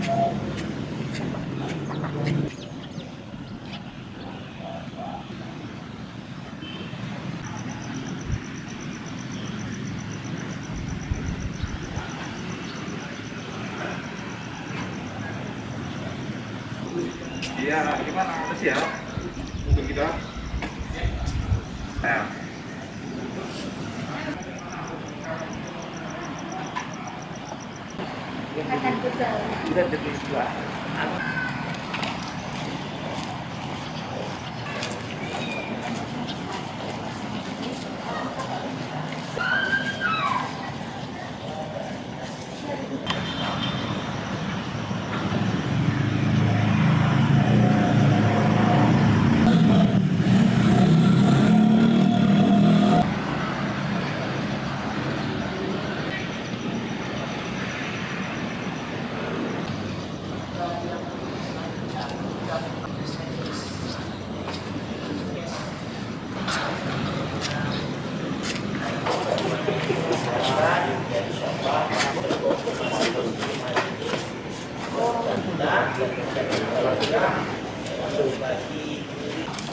Iya, gimana sih ya untuk kita? Akan berjalan. Sudah jadi dua.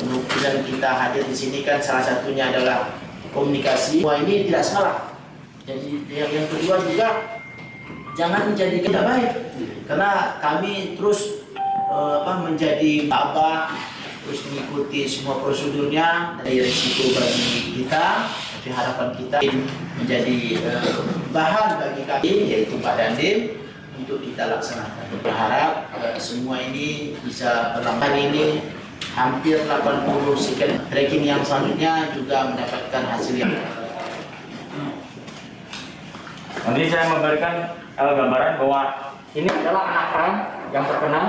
Kemungkinan kita hadir di sini kan salah satunya adalah komunikasi. Wah, ini tidak salah. Jadi yang kedua juga jangan menjadi tidak baik, karena kami terus menjadi abah, terus mengikuti semua prosedurnya dari risiko bagi kita. Tapi harapan kita menjadi bahan bagi kami, yaitu Pak Dandim, untuk kita laksanakan. Berharap semua ini bisa berlangsung. Ini hampir 80 sekian, tracking yang selanjutnya juga mendapatkan hasil yang. Nanti saya memberikan gambaran bahwa ini adalah anak-anak yang terkena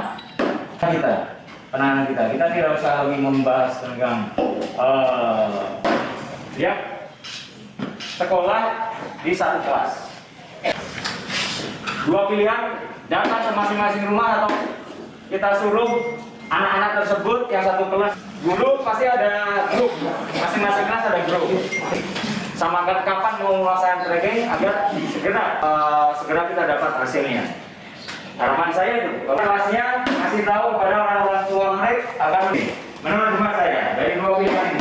penanganan kita. Kita tidak usah lagi membahas tentang lihat sekolah di satu kelas. Dua pilihan, datang ke masing-masing rumah atau kita suruh anak-anak tersebut yang satu kelas. Dulu pasti ada grup, masing-masing kelas ada grup. Samakan kapan mau melaksanakan tracking agar segera kita dapat hasilnya. Harapan saya itu, kelasnya kasih tahu kepada orang tua murid agar menurut hemat saya dari dua pilihan